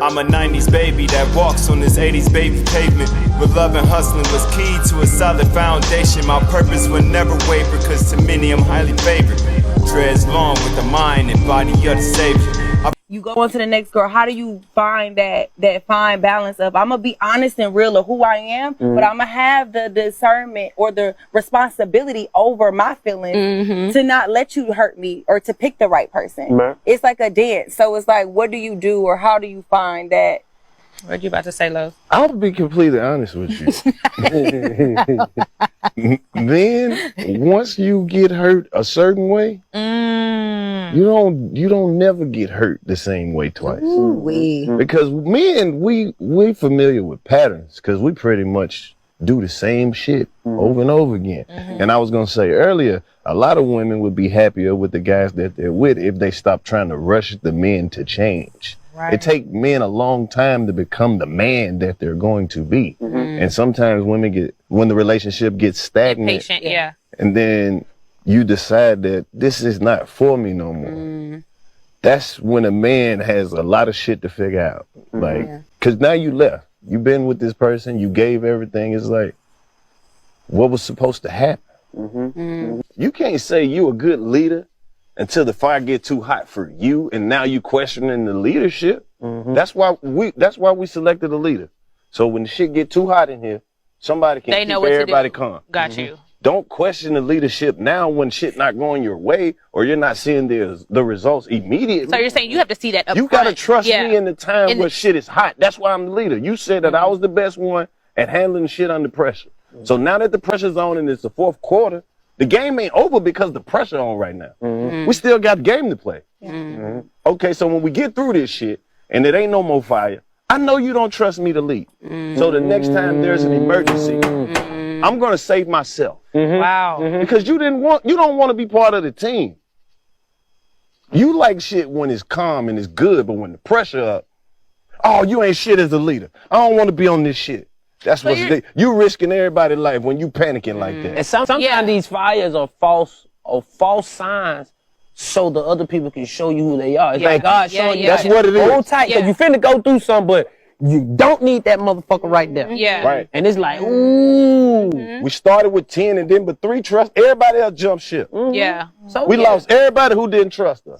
I'm a 90s baby that walks on this 80s baby pavement. Where love and hustling was key to a solid foundation. My purpose would never waver, cause to many I'm highly favored. Dreads long with the mind and body of the savior. You go on to the next girl. How do you find that fine balance of, I'm gonna be honest and real of who I am, but I'm gonna have the discernment or the responsibility over my feelings to not let you hurt me or to pick the right person. It's like a dance. So it's like, what do you do, or how do you find that? What you about to say, love? I'll be completely honest with you. Then once you get hurt a certain way, you don't never get hurt the same way twice. Because men, we familiar with patterns, because we pretty much do the same shit over and over again. And I was gonna say earlier, a lot of women would be happier with the guys that they're with if they stop trying to rush the men to change. Right. It takes men a long time to become the man that they're going to be. And sometimes women when the relationship gets stagnant, Patient, yeah. and then you decide that this is not for me no more. That's when a man has a lot of shit to figure out. Like, cause now you left. You've been with this person, you gave everything. It's like, what was supposed to happen? You can't say you a good leader until the fire get too hot for you, and now you questioning the leadership. That's why we selected a leader. So when the shit get too hot in here, somebody can keep everybody calm. Got you. Don't question the leadership now when shit not going your way, or you're not seeing the results immediately. So you're saying you have to see that up You front. gotta trust me in the time where shit is hot. That's why I'm the leader. You said that I was the best one at handling shit under pressure. So now that the pressure's on and it's the fourth quarter, the game ain't over because the pressure on right now. We still got the game to play. Okay, so when we get through this shit and it ain't no more fire, I know you don't trust me to lead. So the next time there's an emergency, I'm gonna save myself. Wow. Because you don't want to be part of the team. You like shit when it's calm and it's good, but when the pressure up, oh, you ain't shit as a leader. I don't want to be on this shit. That's what you risking everybody's life when you panicking like that. And sometimes these fires are false signs, so the other people can show you who they are. It's like God showing you. That's what it is. Hold tight, because you finna go through something, but you don't need that motherfucker right there. Right. And it's like, ooh. We started with 10 and then but 3 trust. Everybody else jumped ship. So we lost everybody who didn't trust us.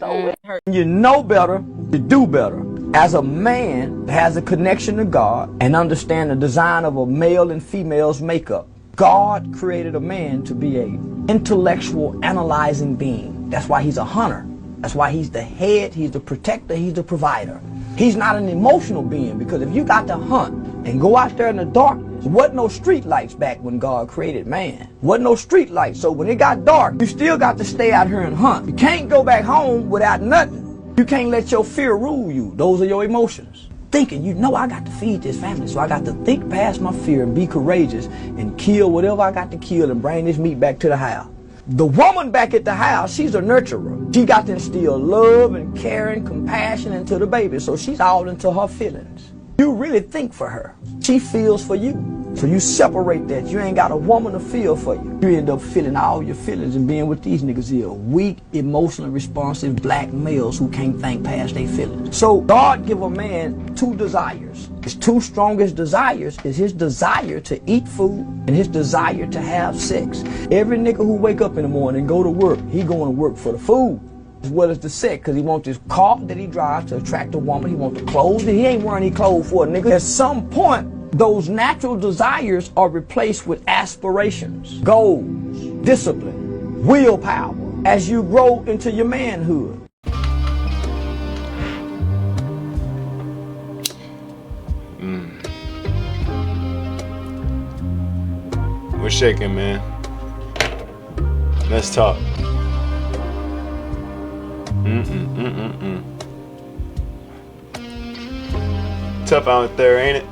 You know better, you do better. As a man that has a connection to God and understand the design of a male and female's makeup, God created a man to be an intellectual, analyzing being. That's why he's a hunter. That's why he's the head, he's the protector, he's the provider. He's not an emotional being, because if you got to hunt and go out there in the darkness, there wasn't no street lights back when God created man. Wasn't no street lights, so when it got dark, you still got to stay out here and hunt. You can't go back home without nothing. You can't let your fear rule you. Those are your emotions. Thinking, you know I got to feed this family, so I got to think past my fear and be courageous and kill whatever I got to kill and bring this meat back to the house. The woman back at the house, she's a nurturer. She got to instill love and caring, compassion into the baby, so she's all into her feelings. You really think for her. She feels for you. So you separate that. You ain't got a woman to feel for you. You end up feeling all your feelings and being with these niggas here. Weak, emotionally responsive black males who can't think past their feelings. So God give a man 2 desires. His 2 strongest desires is his desire to eat food and his desire to have sex. Every nigga who wake up in the morning and go to work, he going to work for the food as well as the sex, because he wants this car that he drives to attract a woman. He wants the clothes that he ain't wearing any clothes for a nigga. At some point, those natural desires are replaced with aspirations, goals, discipline, willpower as you grow into your manhood. We're shaking, man. Let's talk. Tough out there, ain't it?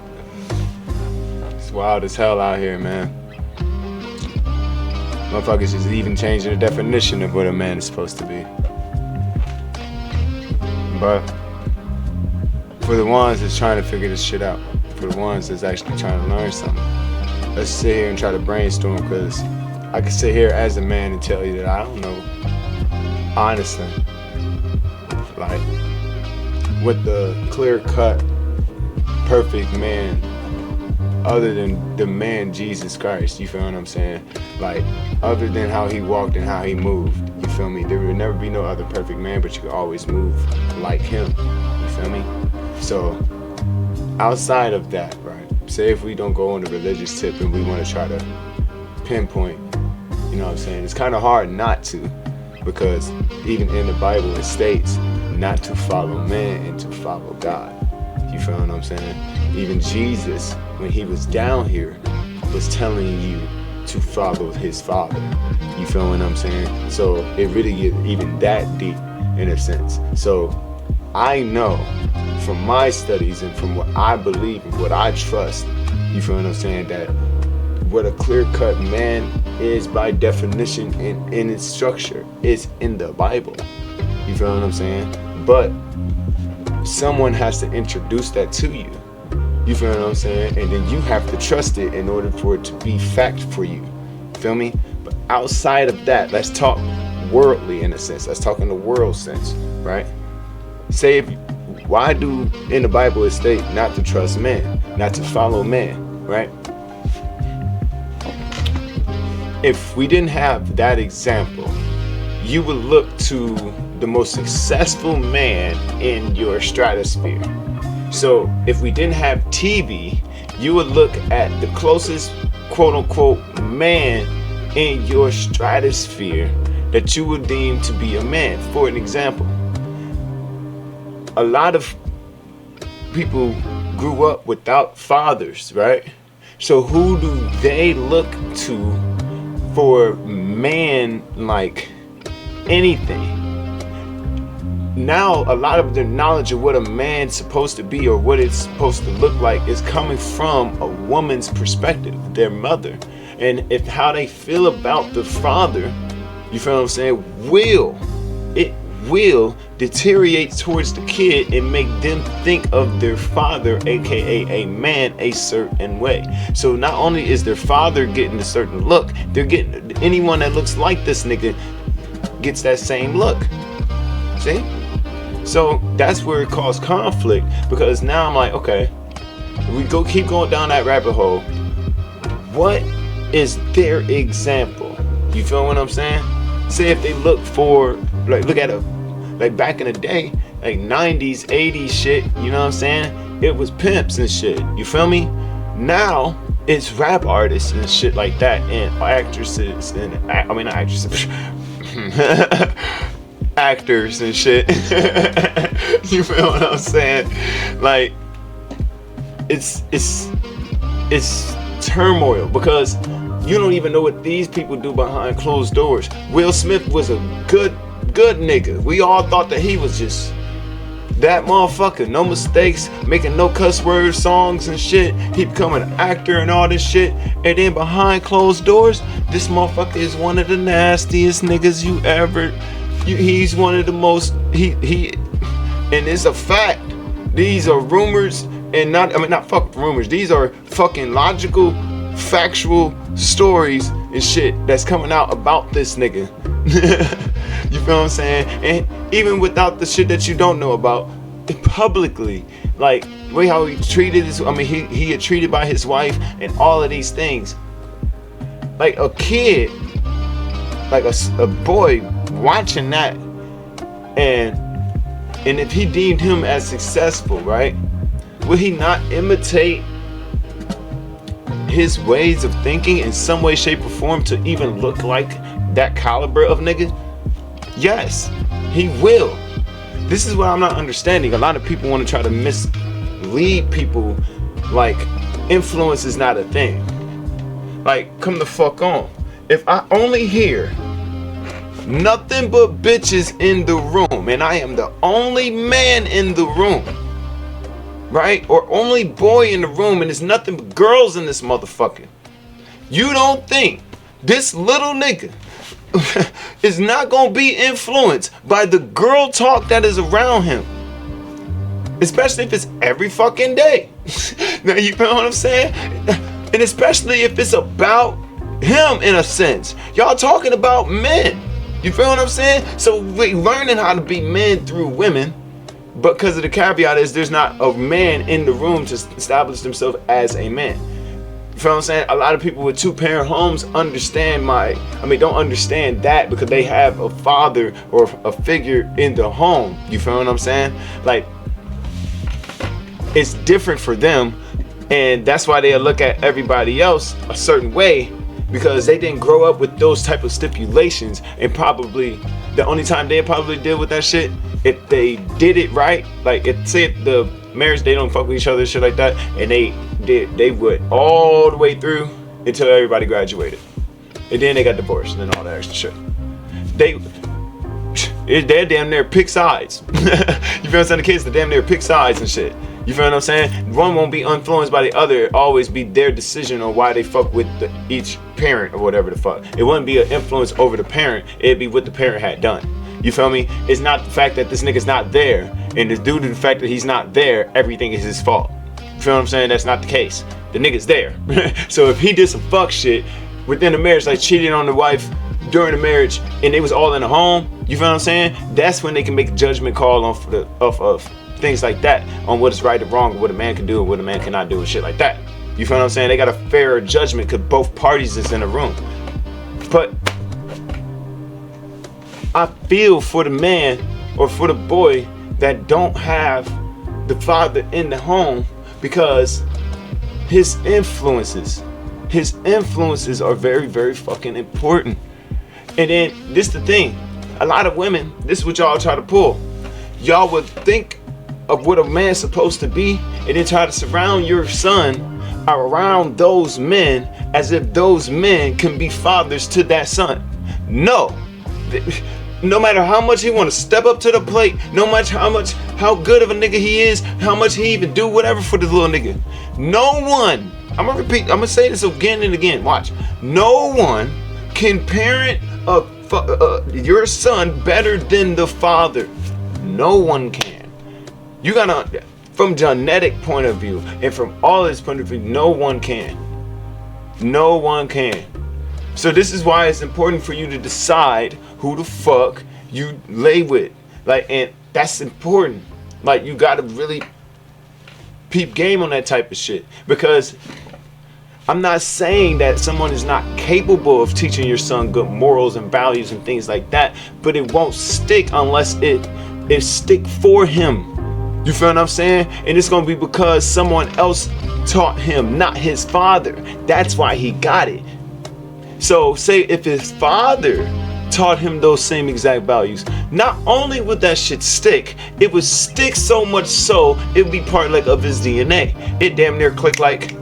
It's wild as hell out here, man. Motherfuckers is even changing the definition of what a man is supposed to be. But for the ones that's trying to figure this shit out, for the ones that's actually trying to learn something, let's sit here and try to brainstorm, because I can sit here as a man and tell you that I don't know, honestly, like, what the clear-cut perfect man other than the man Jesus Christ. You feel what I'm saying? Like, other than how he walked and how he moved. You feel me? There will never be no other perfect man, but you can always move like him. You feel me? So, outside of that, right? Say if we don't go on the religious tip and we want to try to pinpoint, you know what I'm saying? It's kind of hard not to, because even in the Bible it states not to follow man and to follow God. You feel what I'm saying? Even Jesus, when he was down here, was telling you to follow his Father. You feel what I'm saying? So it really gets even that deep in a sense. So I know from my studies and from what I believe and what I trust, you feel what I'm saying, that what a clear-cut man is by definition and in its structure is in the Bible. You feel what I'm saying? But someone has to introduce that to you. You feel what I'm saying? And then you have to trust it in order for it to be fact for you. Feel me? But outside of that, let's talk worldly in a sense. Let's talk in the world sense, right? Say why do in the Bible it state not to trust man, not to follow man, right? If we didn't have that example, you would look to the most successful man in your stratosphere. So if we didn't have TV, you would look at the closest quote unquote man in your stratosphere that you would deem to be a man. For an example, a lot of people grew up without fathers, right? So who do they look to for man like anything? Now a lot of their knowledge of what a man's supposed to be or what it's supposed to look like is coming from a woman's perspective, their mother. And if how they feel about the father, you feel what I'm saying, will deteriorate towards the kid and make them think of their father, aka a man, a certain way. So not only is their father getting a certain look, they're getting anyone that looks like this nigga gets that same look. See? So that's where it caused conflict, because now I'm like, okay, we keep going down that rabbit hole. What is their example? You feel what I'm saying? Say if they look for, like, look at like back in the day, like 90s, 80s shit, you know what I'm saying? It was pimps and shit, you feel me? Now it's rap artists and shit like that, and actresses and not actresses, actors and shit. You feel what I'm saying? Like, it's turmoil, because you don't even know what these people do behind closed doors. Will Smith was a good nigga. We all thought that he was just that motherfucker, no mistakes, making no cuss word songs and shit. He become an actor and all this shit, and then behind closed doors, this motherfucker is one of the nastiest niggas you ever. He's one of the most. He, and it's a fact. These are rumors, and not fuck rumors. These are fucking logical, factual stories and shit that's coming out about this nigga. You feel what I'm saying? And even without the shit that you don't know about, publicly, like the way how he treated his, he had treated by his wife and all of these things. Like a kid, like a boy watching that, and if he deemed him as successful, right, would he not imitate his ways of thinking in some way, shape, or form to even look like that caliber of nigga? Yes, he will. This is what I'm not understanding. A lot of people want to try to mislead people, like influence is not a thing. Like, come the fuck on. If I only hear nothing but bitches in the room, and I am the only man in the room, right? Or only boy in the room, and there's nothing but girls in this motherfucker. You don't think this little nigga is not gonna be influenced by the girl talk that is around him? Especially if it's every fucking day. Now you feel what I'm saying? And especially if it's about him in a sense. Y'all talking about men. You feel what I'm saying? So we learning how to be men through women, But because of the caveat is there's not a man in the room to establish themselves as a man. You feel what I'm saying? A lot of people with 2-parent homes don't understand that because they have a father or a figure in the home. You feel what I'm saying? Like, it's different for them, and that's why they look at everybody else a certain way, because they didn't grow up with those type of stipulations. And probably the only time they probably deal with that shit, if they did it right, like if say the marriage, they don't fuck with each other, shit like that, and they went all the way through until everybody graduated, and then they got divorced and all that extra shit. They're damn near pick sides. You feel what I'm saying? The kids, they damn near pick sides and shit. You feel what I'm saying? One won't be influenced by the other. It'll always be their decision on why they fuck with each parent or whatever the fuck. It wouldn't be an influence over the parent. It'd be what the parent had done. You feel me? It's not the fact that this nigga's not there, and it's due to the fact that he's not there, everything is his fault. You feel what I'm saying? That's not the case. The nigga's there. So if he did some fuck shit within the marriage, like cheating on the wife during the marriage, and they was all in the home, you feel what I'm saying? That's when they can make a judgment call of things like that, on what is right or wrong, what a man can do and what a man cannot do and shit like that. You feel what I'm saying? They got a fairer judgment because both parties is in the room. But I feel for the man or for the boy that don't have the father in the home, because his influences are very, very fucking important. And then this the thing, a lot of women, this is what y'all try to pull. Y'all would think of what a man's supposed to be, and then try to surround your son around those men as if those men can be fathers to that son. No. No matter how much he want to step up to the plate, no matter how good of a nigga he is, how much he even do whatever for the little nigga, no one, I'm gonna say this again and again, watch, no one can parent your son better than the father. No one can. You gotta, from genetic point of view and from all this point of view, no one can. No one can. So this is why it's important for you to decide who the fuck you lay with. Like, and that's important. Like, you gotta really peep game on that type of shit. Because I'm not saying that someone is not capable of teaching your son good morals and values and things like that, but it won't stick unless it stick for him. You feel what I'm saying? And it's gonna be because someone else taught him, not his father. That's why he got it. So say if his father taught him those same exact values, not only would that shit stick, it would stick so much so it would be part like of his DNA. It damn near click like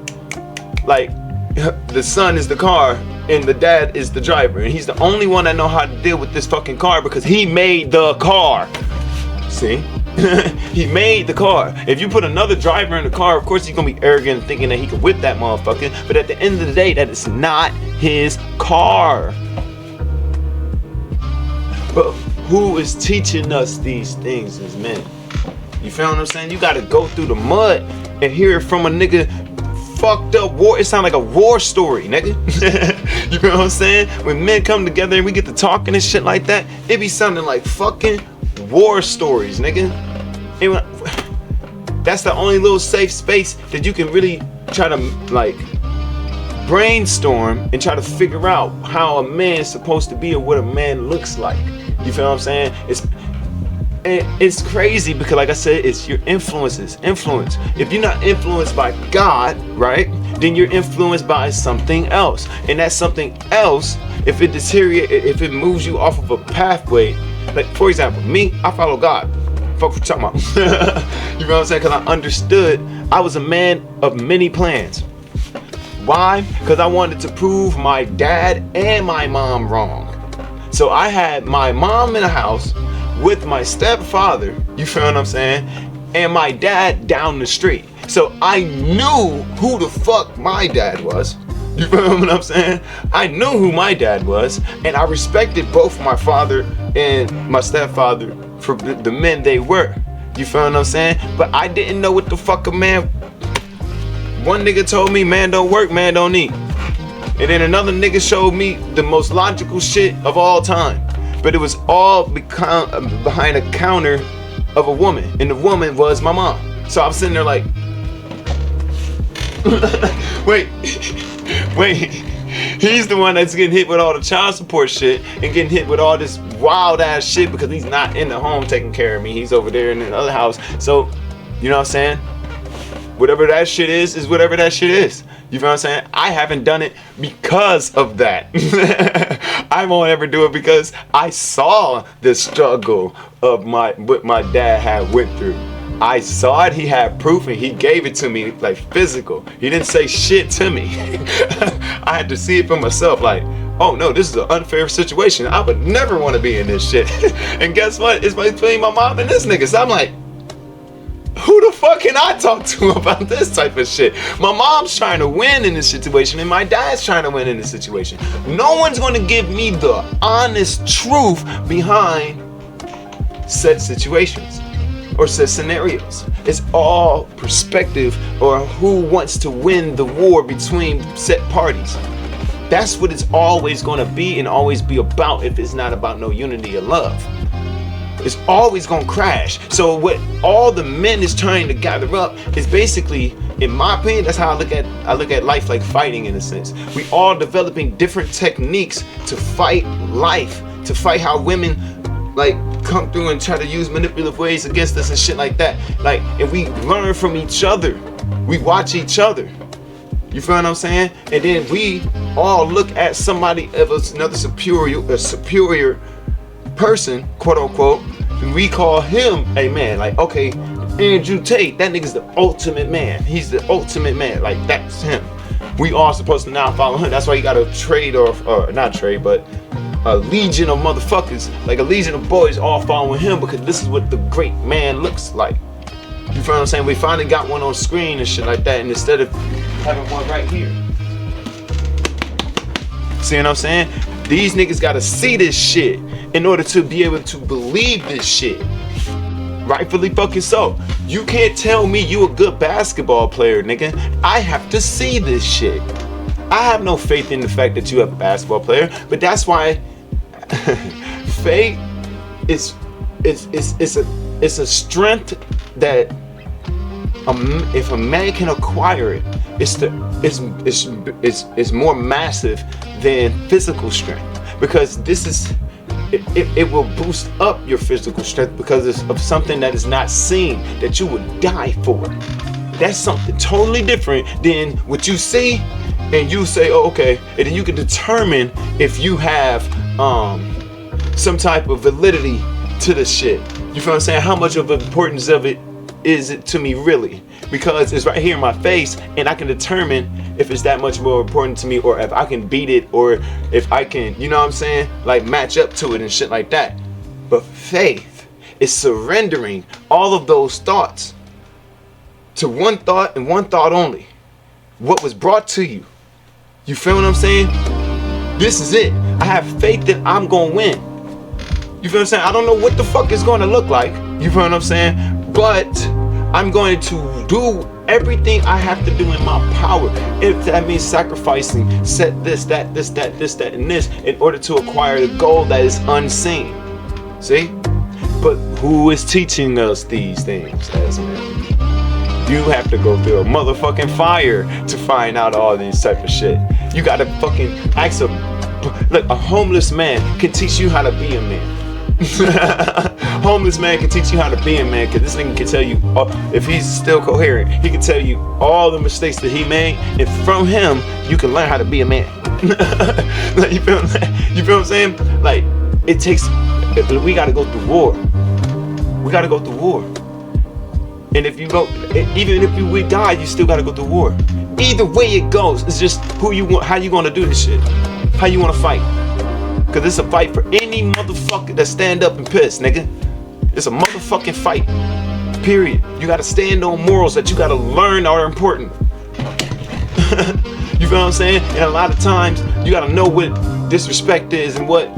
the son is the car and the dad is the driver, and he's the only one that know how to deal with this fucking car because he made the car. See? He made the car. If you put another driver in the car, of course he's gonna be arrogant thinking that he can whip that motherfucker, but at the end of the day, that is not his car. But who is teaching us these things as men? You feel what I'm saying? You gotta go through the mud and hear it from a nigga fucked up war. It sound like a war story, nigga. You feel what I'm saying? When men come together and we get to talking and shit like that, it be sounding like fucking war stories, nigga. That's the only little safe space that you can really try to like brainstorm and try to figure out how a man's supposed to be or what a man looks like. You feel what I'm saying? It's crazy because, like I said, it's your influence. If you're not influenced by God, right, then you're influenced by something else, and that something else, if it deteriorates, if it moves you off of a pathway. Like, for example, me, I follow God. Fuck what you talking about. You know what I'm saying? Because I understood I was a man of many plans. Why? Because I wanted to prove my dad and my mom wrong. So I had my mom in the house with my stepfather, you feel what I'm saying, and my dad down the street. So I knew who the fuck my dad was. You feel what I'm saying? I knew who my dad was, and I respected both my father and my stepfather for the men they were. You feel what I'm saying? But I didn't know what the fuck a man. One nigga told me, man don't work, man don't eat. And then another nigga showed me the most logical shit of all time. But it was all behind a counter of a woman, and the woman was my mom. So I'm sitting there like, wait, he's the one that's getting hit with all the child support shit and getting hit with all this wild ass shit because he's not in the home taking care of me. He's over there in the other house. So, you know what I'm saying? Whatever that shit is whatever that shit is. You feel what I'm saying? I haven't done it because of that. I won't ever do it because I saw the struggle of what my dad had went through. I saw it, he had proof, and he gave it to me like physical. He didn't say shit to me. I had to see it for myself, like, oh no, this is an unfair situation. I would never want to be in this shit. And guess what? It's between my mom and this nigga. So I'm like, who the fuck can I talk to about this type of shit? My mom's trying to win in this situation, and my dad's trying to win in this situation. No one's gonna give me the honest truth behind said situations or said scenarios. It's all perspective or who wants to win the war between set parties. That's what it's always gonna be and always be about if it's not about no unity or love. It's always gonna crash. So what all the men is trying to gather up is basically, in my opinion, that's how I look at life, like fighting in a sense. We all developing different techniques to fight life, to fight how women like come through and try to use manipulative ways against us and shit like that. Like, and we learn from each other. We watch each other. You feel what I'm saying? And then we all look at somebody of another superior person, quote unquote, and we call him a man. Like, okay, Andrew Tate, that nigga's the ultimate man. He's the ultimate man. Like, that's him. We all supposed to now follow him. That's why you got a trade or not trade, but a legion of motherfuckers, like a legion of boys all following him because this is what the great man looks like. You feel what I'm saying? We finally got one on screen and shit like that, and instead of having one right here. See what I'm saying? These niggas gotta see this shit in order to be able to believe this shit. Rightfully fucking so. You can't tell me you a good basketball player, nigga. I have to see this shit. I have no faith in the fact that you are a basketball player, but that's why faith is a strength that if a man can acquire it, it's more massive than physical strength, because it will boost up your physical strength because of something that is not seen that you would die for. That's something totally different than what you see and you say, oh, okay, and then you can determine if you have some type of validity to the shit. You feel what I'm saying? How much of the importance of it is it to me really? Because it's right here in my face, and I can determine if it's that much more important to me, or if I can beat it, or if I can, you know what I'm saying, like match up to it and shit like that. But faith is surrendering all of those thoughts to one thought and one thought only. What was brought to you. You feel what I'm saying? This is it. I have faith that I'm gonna win. You feel what I'm saying? I don't know what the fuck it's gonna look like. You feel what I'm saying? But I'm going to do everything I have to do in my power. If that means sacrificing, set this, that, and this in order to acquire the goal that is unseen. See? But who is teaching us these things as men? You have to go through a motherfucking fire to find out all these type of shit. You gotta fucking ask a homeless man can teach you how to be a man. Homeless man can teach you how to be a man, because this nigga can tell you, if he's still coherent, he can tell you all the mistakes that he made, and from him you can learn how to be a man. Like, you feel what I'm saying? Like, it takes, we gotta go through war. We gotta go through war. And if you go, even if we die, you still gotta go through war. Either way it goes, it's just who you want, how you gonna do this shit, how you wanna fight. Cause it's a fight for any motherfucker that stand up and piss, nigga. It's a motherfucking fight. Period. You gotta stand on morals that you gotta learn are important. You feel what I'm saying? And a lot of times you gotta know what disrespect is and what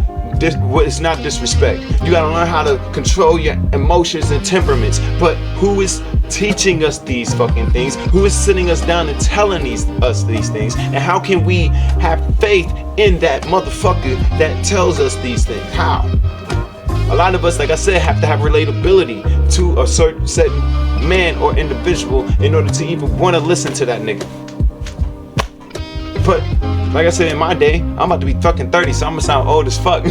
is not disrespect. You gotta learn how to control your emotions and temperaments. But who is teaching us these fucking things? Who is sitting us down and telling us these things? And how can we have faith in that motherfucker that tells us these things? How? A lot of us, like I said, have to have relatability to a certain man or individual in order to even want to listen to that nigga. But like I said, in my day, I'm about to be fucking 30, so I'm gonna sound old as fuck.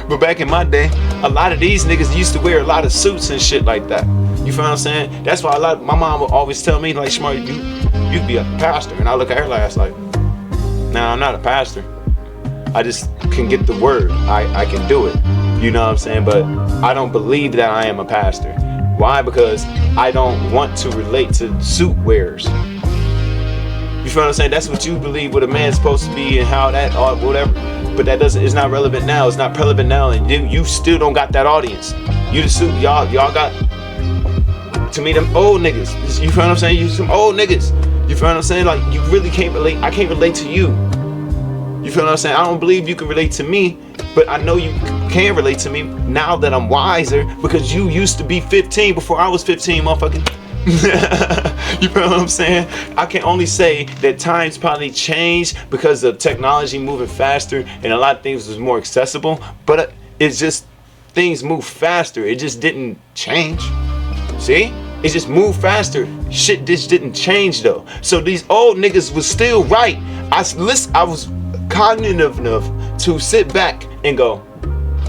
But back in my day, a lot of these niggas used to wear a lot of suits and shit like that. You feel what I'm saying? That's why my mom would always tell me, like, Shmar, you be a pastor. And I look at her like, nah, I'm not a pastor. I just can get the word. I can do it. You know what I'm saying? But I don't believe that I am a pastor. Why? Because I don't want to relate to suit wearers. You feel what I'm saying? That's what you believe what a man's supposed to be and how that or whatever. But that it's not relevant now. It's not prevalent now, and you still don't got that audience. You the suit, y'all got, to me, them old niggas. You feel what I'm saying? You some old niggas. You feel what I'm saying? Like, you really can't relate. I can't relate to you. You feel what I'm saying? I don't believe you can relate to me, but I know you can relate to me now that I'm wiser, because you used to be 15 before I was 15, motherfucker. You feel what I'm saying? I can only say that times probably changed because of technology moving faster and a lot of things was more accessible, but it's just things move faster. It just didn't change. See? It just moved faster. Shit just didn't change though. So these old niggas was still right. I was cognitive enough to sit back and go,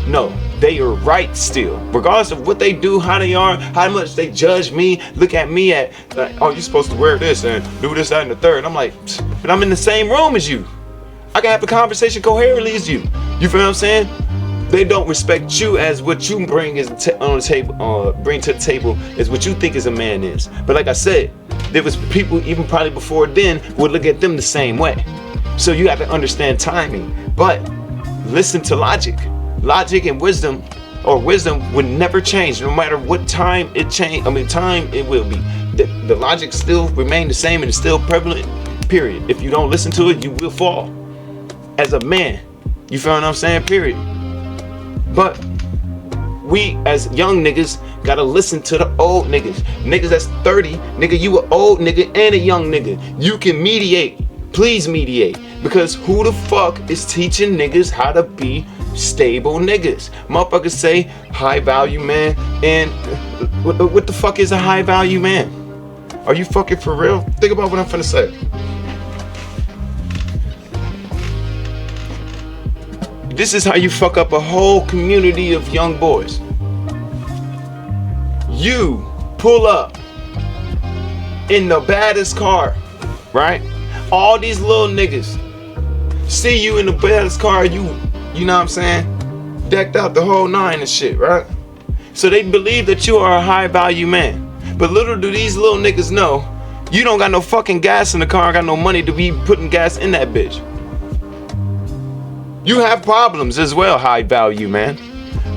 no, they are right still. Regardless of what they do, how they are, how much they judge me, look at me at, like, oh, you're supposed to wear this and do this, that, and the third. I'm like, but I'm in the same room as you. I can have a conversation coherently as you. You feel what I'm saying? They don't respect you as what you bring on the table, bring to the table as what you think as a man is. But like I said, there was people even probably before then would look at them the same way. So you have to understand timing, but listen to logic. Logic and wisdom, or wisdom, would never change, no matter what time it change. Time it will be. The logic still remain the same and it's still prevalent. Period. If you don't listen to it, you will fall as a man. You feel what I'm saying? Period. But we as young niggas gotta listen to the old niggas. Niggas that's 30, nigga, you an old nigga and a young nigga. You can mediate. Please mediate. Because who the fuck is teaching niggas how to be stable niggas? Motherfuckers say high value man, and what the fuck is a high value man? Are you fucking for real? Think about what I'm finna say. This is how you fuck up a whole community of young boys. You pull up in the baddest car, right? All these little niggas see you in the baddest car, you know what I'm saying? Decked out the whole nine and shit, right? So they believe that you are a high value man. But little do these little niggas know, you don't got no fucking gas in the car, got no money to be putting gas in that bitch. You have problems as well, high value man.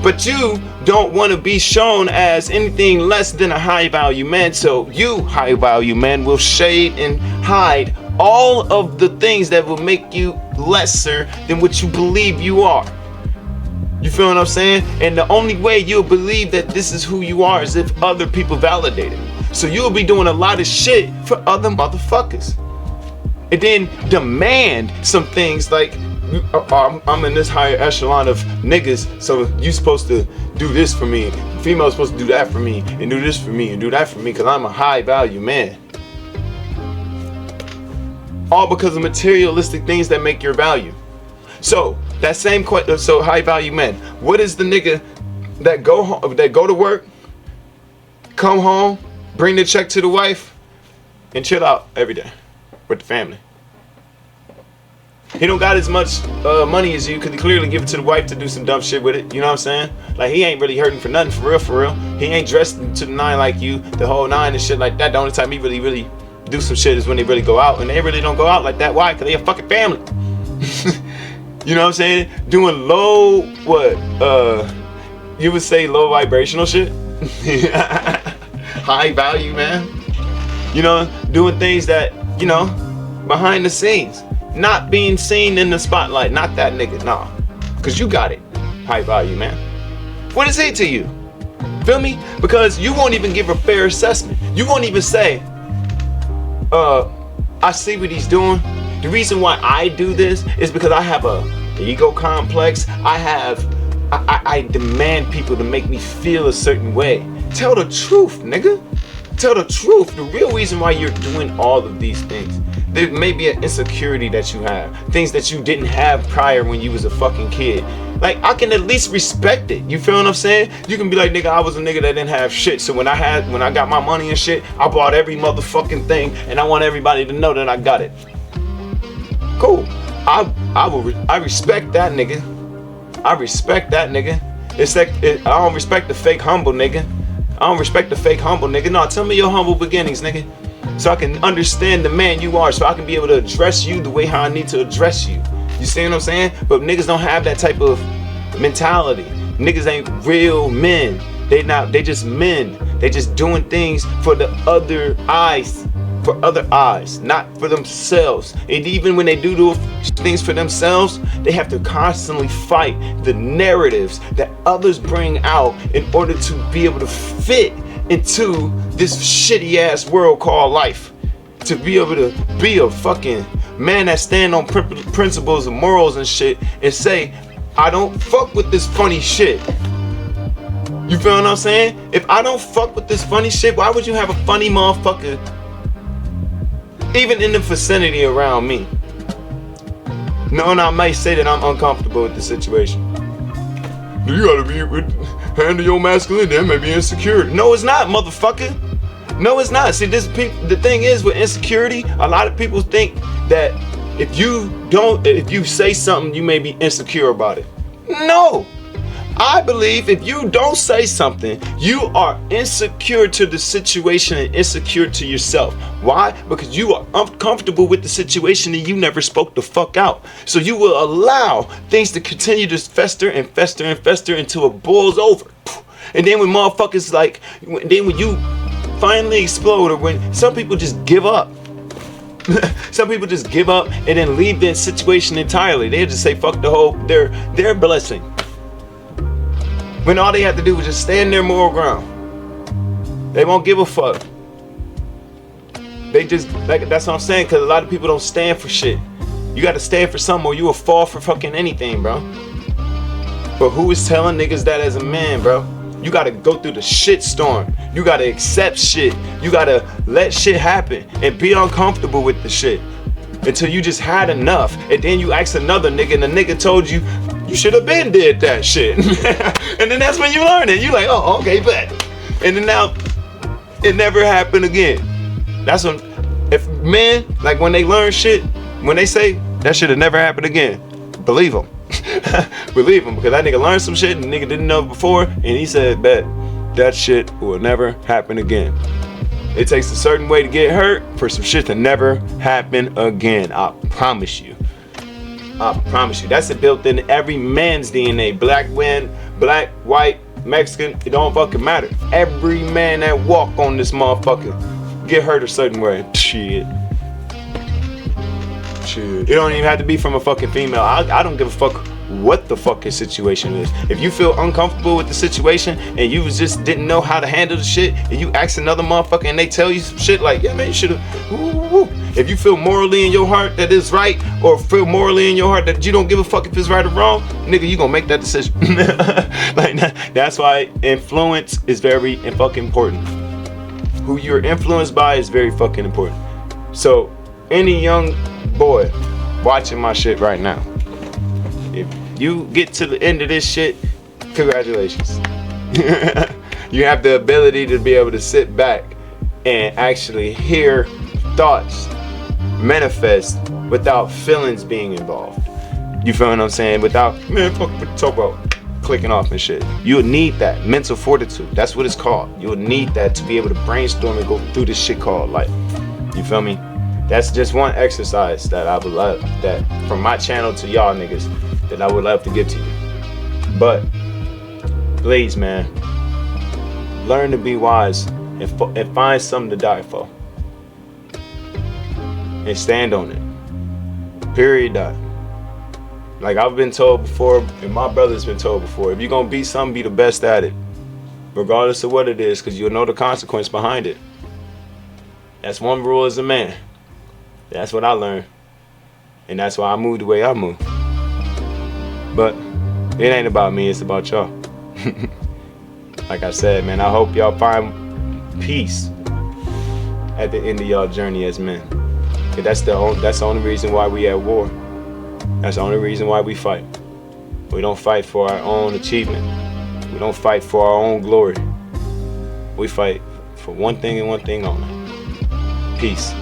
But you don't want to be shown as anything less than a high value man. So you, high value man, will shade and hide all of the things that will make you lesser than what you believe you are. You feel what I'm saying? And the only way you'll believe that this is who you are is if other people validate it. So you'll be doing a lot of shit for other motherfuckers. And then demand some things like, I'm in this higher echelon of niggas, so you supposed to do this for me. Female's supposed to do that for me, and do this for me, and do that for me, because I'm a high value man. All because of materialistic things that make your value. So that same question, so high value men, what is the nigga that go home, that go to work, come home, bring the check to the wife, and chill out every day with the family? He don't got as much money as you, could clearly give it to the wife to do some dumb shit with it. You know what I'm saying? Like, he ain't really hurting for nothing, for real, for real. He ain't dressed to the nine like you, the whole nine and shit like that. The only time he really do some shit is when they really go out, and they really don't go out like that. Why? Because they a fucking family. You know what I'm saying? Doing low, you would say low vibrational shit. High value, man. You know, doing things that, you know, behind the scenes. Not being seen in the spotlight. Not that nigga, nah. Because you got it. High value, man. What is he to you? Feel me? Because you won't even give a fair assessment. You won't even say, I see what he's doing. The reason why I do this is because I have a ego complex. I have I demand people to make me feel a certain way. Tell the truth, nigga. Tell the truth. The real reason why you're doing all of these things. There may be an insecurity that you have. Things that you didn't have prior when you was a fucking kid. Like, I can at least respect it. You feel what I'm saying? You can be like, nigga, I was a nigga that didn't have shit. So when I got my money and shit, I bought every motherfucking thing, and I want everybody to know that I got it. Cool. I respect that, nigga. I respect that, nigga. It's like, I don't respect the fake humble, nigga. I don't respect the fake humble, nigga. No, tell me your humble beginnings, nigga. So I can understand the man you are, so I can be able to address you the way how I need to address you. You see what I'm saying? But niggas don't have that type of mentality. Niggas ain't real men. They just men. They just doing things for the other eyes. For other eyes, not for themselves. And even when they do things for themselves, they have to constantly fight the narratives that others bring out in order to be able to fit into this shitty ass world called life. To be able to be a fucking man that stand on principles and morals and shit and say, I don't fuck with this funny shit. You feel what I'm saying? If I don't fuck with this funny shit, why would you have a funny motherfucker even in the vicinity around me? No, and I might say that I'm uncomfortable with the situation. You gotta handle your masculinity. That may be insecurity. No, it's not, motherfucker. No, it's not. See, the thing is with insecurity, a lot of people think that if you say something, you may be insecure about it. No. I believe if you don't say something, you are insecure to the situation and insecure to yourself. Why? Because you are uncomfortable with the situation and you never spoke the fuck out. So you will allow things to continue to fester and fester and fester until it boils over. And then when motherfuckers when you finally explode, or when some people just give up. Some people just give up and then leave the situation entirely. They just say fuck the whole their blessing. When all they have to do is just stand their moral ground. They won't give a fuck. They just, that's what I'm saying, because a lot of people don't stand for shit. You gotta stand for something or you will fall for fucking anything, bro. But who is telling niggas that as a man, bro? You gotta go through the shit storm. You gotta accept shit. You gotta let shit happen and be uncomfortable with the shit until you just had enough. And then you ask another nigga and the nigga told you, you should have been did that shit. And then that's when you learn it. You like, oh, okay, bet. And then now, it never happened again. That's when, if men, like when they learn shit, when they say, that should have never happened again, believe them. Believe him, because that nigga learned some shit and the nigga didn't know before, and he said, bet, that shit will never happen again. It takes a certain way to get hurt for some shit to never happen again. I promise you. I promise you. That's built in every man's DNA. Black, white, Mexican, it don't fucking matter. Every man that walk on this motherfucker get hurt a certain way. Shit. It don't even have to be from a fucking female. I don't give a fuck what the fucking situation is. If you feel uncomfortable with the situation and you just didn't know how to handle the shit and you ask another motherfucker and they tell you some shit like, yeah man, you should've. If you feel morally in your heart that it's right, or feel morally in your heart that you don't give a fuck if it's right or wrong, nigga, you gonna make that decision. Like that's why influence is very fucking important. Who you're influenced by is very fucking important. So any young boy watching my shit right now, if you get to the end of this shit, congratulations. You have the ability to be able to sit back and actually hear thoughts manifest without feelings being involved. You feel what I'm saying? Without, man, fuck what you talk about clicking off and shit. You'll need that mental fortitude. That's what it's called. You'll need that to be able to brainstorm and go through this shit called life. You feel me? That's just one exercise that I would love, that from my channel to y'all niggas, that I would love to give to you. But please, man, learn to be wise and find something to die for. And stand on it. Period. Done. Like I've been told before, and my brother's been told before, if you're gonna be something, be the best at it. Regardless of what it is, because you'll know the consequence behind it. That's one rule as a man. That's what I learned. And that's why I moved the way I moved. But It ain't about me, it's about y'all. Like I said, man, I hope y'all find peace at the end of y'all journey as men. 'Cause that's the only reason why we at war. That's the only reason why we fight. We don't fight for our own achievement. We don't fight for our own glory. We fight for one thing and one thing only. Peace.